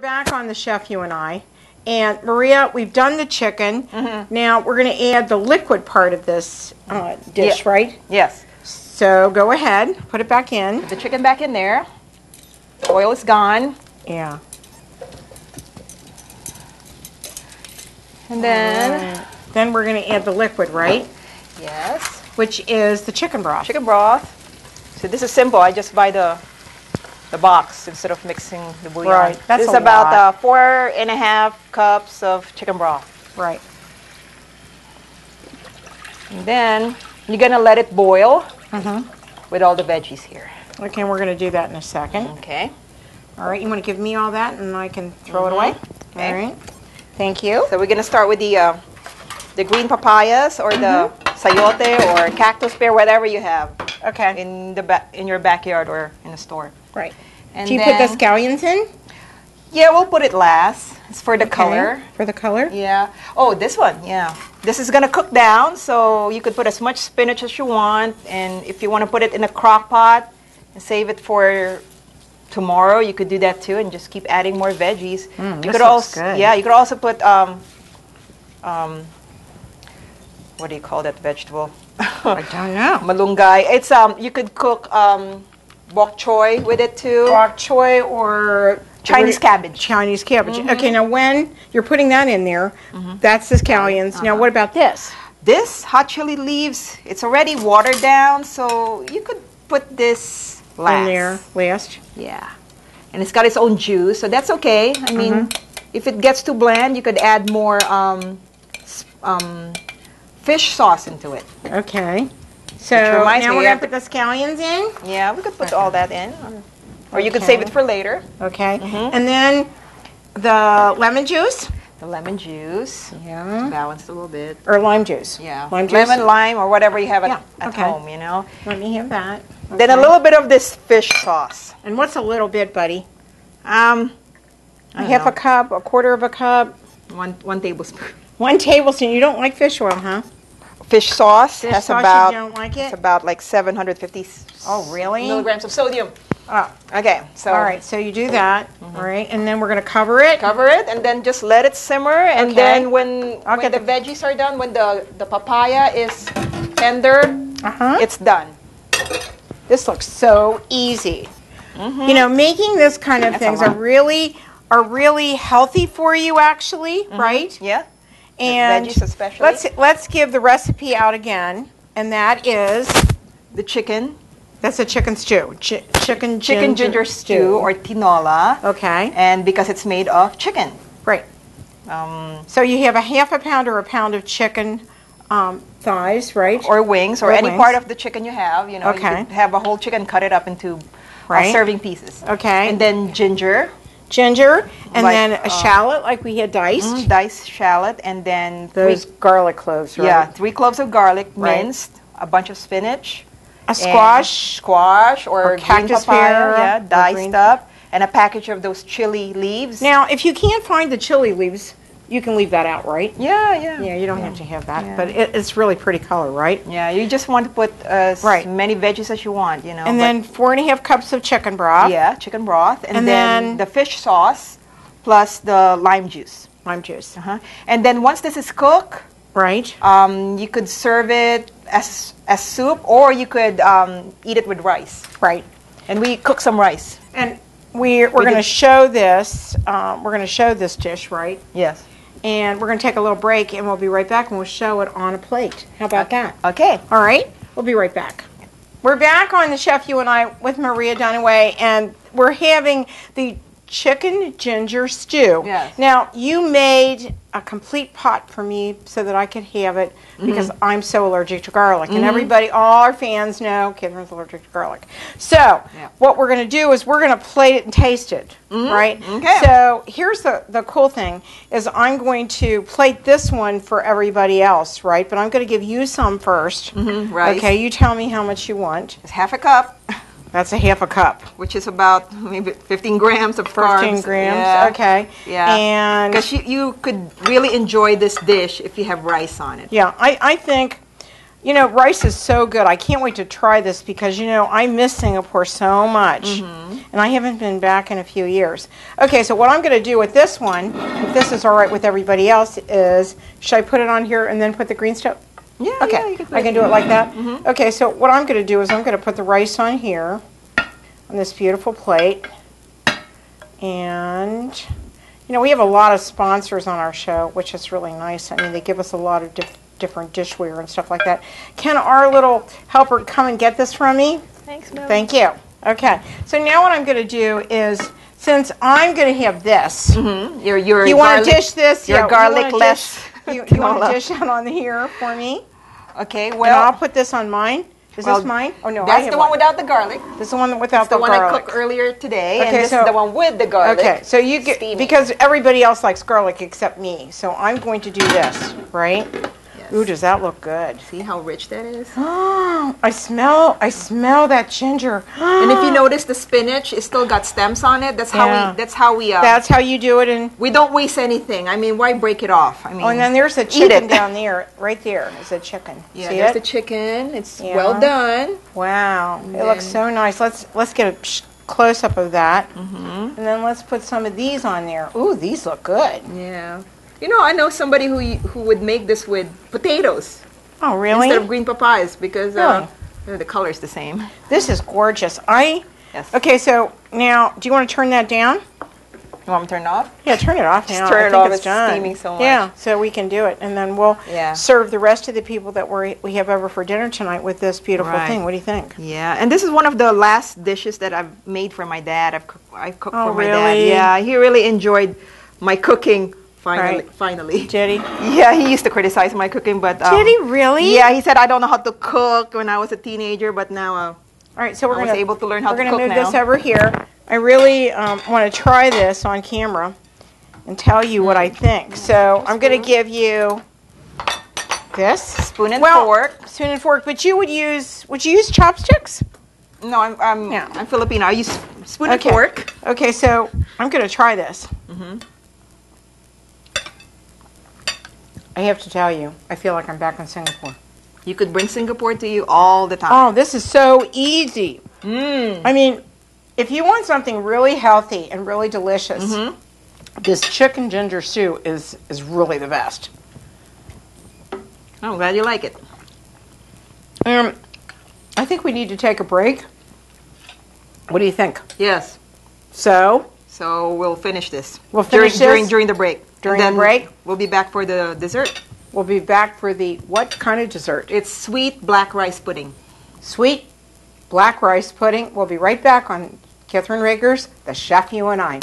back on the Chef You and I. And Maria, we've done the chicken. Now we're going to add the liquid part of this dish, right? Yes. So go ahead, put it back in. Put the chicken back in there. The oil is gone. Yeah. And then... Then we're going to add the liquid, right? Yes. Which is the chicken broth. Chicken broth. So this is simple. I just buy the box instead of mixing the bouillon. Right. That's this is a about lot. 4.5 cups of chicken broth. Right. And then you're going to let it boil with all the veggies here. Okay, we're going to do that in a second. Okay. All right, you want to give me all that and I can throw it away? Okay. All right. Thank you. So we're going to start with the green papayas or the sayote or cactus pear, whatever you have. Okay. In your backyard or in the store. Right. And Do you put the scallions in? Yeah, we'll put it last. It's for the color. For the color? Yeah. Oh, this one. Yeah. This is gonna cook down, so you could put as much spinach as you want, and if you want to put it in a crock pot and save it for tomorrow, you could do that too, and just keep adding more veggies. You could also, good. yeah, you could also put what do you call that vegetable? I don't know. Malunggay. It's you could cook bok choy with it too. Bok choy or Chinese cabbage. Chinese cabbage. Okay, now when you're putting that in there, that's the scallions. Now what about this? This hot chili leaves, it's already watered down, so you could put this last. In there last. Yeah. And it's got its own juice, so that's okay. I mean, if it gets too bland, you could add more fish sauce into it. Okay. So reminds now me, we're you going have to put the scallions in? Yeah, we could put all that in. Or you could save it for later. Okay. And then the lemon juice? The lemon juice. Yeah. Balanced a little bit. Or lime juice? Yeah. Lime juice? Lemon, lime, or whatever you have at okay. home, you know. Let me have that. Then a little bit of this fish sauce. And what's a little bit, buddy? I don't Half know. a cup, a quarter of a cup? One tablespoon. 1 tablespoon. You don't like fish oil, huh? Fish sauce. Fish That's sauce, about, you don't like it? it's about like 750 Oh, really? milligrams of sodium. Oh. Okay, so All right, so you do that. All right, and then we're going to cover it. cover it and then just let it simmer. And Okay. then when get the veggies are done, when the papaya is tender, it's done. This looks so easy. You know, making this kind of That's a things lot. are really healthy for you, actually, right? Yeah. And veggies especially. let's give the recipe out again, and that is The chicken. that's a chicken stew, chicken Ginger stew or tinola. Okay, And because it's made of chicken. right. So you have a half a pound or a pound of chicken thighs, right? Or wings, or Or any wings. part of the chicken you have. You know, Okay. you could have a whole chicken, cut it up into Right. serving pieces. Okay. And then ginger, Ginger, and Like, then a shallot like we had diced. diced shallot, and then Those garlic cloves, right? 3 cloves of garlic Right. minced, a bunch of spinach, A and squash. or green cactus papaya, pear, yeah, or diced green- up, and a package of those chili leaves. Now, if you can't find the chili leaves, you can leave that out, right? Yeah, yeah. Yeah, you don't have to have that, Yeah. but it's really pretty color, right? Yeah, you just want to put as Right. many veggies as you want, you know. And but- then 4.5 cups of chicken broth, yeah, chicken broth, and, And then then- the fish sauce plus the lime juice. lime juice, And then once this is cooked, right? you could serve it as soup, or you could eat it with rice. Right. And we cook some rice. And we're going to show this. We're going to show this dish, right? Yes. And we're going to take a little break, and we'll be right back, and we'll show it on a plate. How about that? Okay. All right, we'll be right back. We're back on the Chef You and I with Maria Dunaway, and we're having the chicken ginger stew. Yes. Now, you made a complete pot for me so that I could have it because I'm so allergic to garlic. And everybody, all our fans know Catherine's allergic to garlic. So, what we're going to do is we're going to plate it and taste it, right? Okay. So, here's the cool thing is I'm going to plate this one for everybody else, right? But I'm going to give you some first. Rice. Okay, you tell me how much you want. It's half a cup, That's a half a cup. which is about maybe 15 grams of 15 carbs. grams, Yeah. okay. Yeah. And Because you could really enjoy this dish if you have rice on it. yeah, I think, you know, rice is so good. I can't wait to try this because, you know, I miss Singapore so much. and I haven't been back in a few years. Okay, so what I'm going to do with this one, if this is all right with everybody else, is should I put it on here and then put the green stuff? Yeah, Okay, yeah, you can put I can it do it like that? Mm-hmm. Okay, so what I'm going to do is I'm going to put the rice on here, on this beautiful plate. And, you know, we have a lot of sponsors on our show, which is really nice. I mean, they give us a lot of different dishware and stuff like that. Can our little helper come and get this from me? Thanks, Mel. Thank you. Okay, so now what I'm going to do is, since I'm going to have this, Your you want to dish this? Your Yeah, garlic less. You want to dish out on here for me? Okay, And well, I'll put this on mine. Is this mine? Oh, no, I that's have the one without the garlic. This is the one without The the one I garlic. cooked earlier today, Okay, and this so- is the one with the garlic. Okay, so you get, Steaming. because everybody else likes garlic except me, so I'm going to do this, right? Yes. Ooh, does that look good? See how rich that is? Oh, I smell that ginger. And if you notice, the spinach, it still got stems on it. That's Yeah. how we That's how you do it in, we don't waste anything. I mean, why break it off? I mean, oh, and then there's the eat chicken it. down there, right there is a chicken. Yeah, See there's it? the chicken. It's Yeah. well done. Wow, it looks so nice. Let's get a close up of that, and then let's put some of these on there. Ooh, these look good. Yeah. You know, I know somebody who would make this with potatoes Oh, really? instead of green papayas because Really? the color is the same. This is gorgeous. Yes. Okay, so now, do you want to turn that down? You want me to turn it off? Yeah, turn it off now. Just turn I it think off, it's it's done. steaming so much. Yeah, so we can do it, and then we'll Yeah. serve the rest of the people that we have over for dinner tonight with this beautiful Right. thing. What do you think? Yeah, and this is one of the last dishes that I've made for my dad. I cooked Oh, for my dad. really? Yeah, he really enjoyed my cooking. Finally, Right. finally. Did he? Yeah, he used to criticize my cooking, but Did he really? Yeah, he said I don't know how to cook when I was a teenager, but now All right, so we're I was going able to learn how to We're cook going to move now. this over here. I really want to try this on camera and tell you what I think. So I'm going to give you this spoon and well, fork. Spoon and fork, but would you use chopsticks? No, I'm Filipino. I use spoon and Okay. fork. Okay, so I'm going to try this. I have to tell you, I feel like I'm back in Singapore. You could bring Singapore to you all the time. Oh, this is so easy. Mm. I mean, if you want something really healthy and really delicious, this chicken ginger stew is really the best. I'm glad you like it. I think we need to take a break. What do you think? Yes. So We'll finish this. We'll finish this? during the break. During And the break? We'll be back for the dessert. we'll be back for the what kind of dessert? It's sweet black rice pudding. Sweet black rice pudding. We'll be right back on Catherine Rager's The Chef You and I.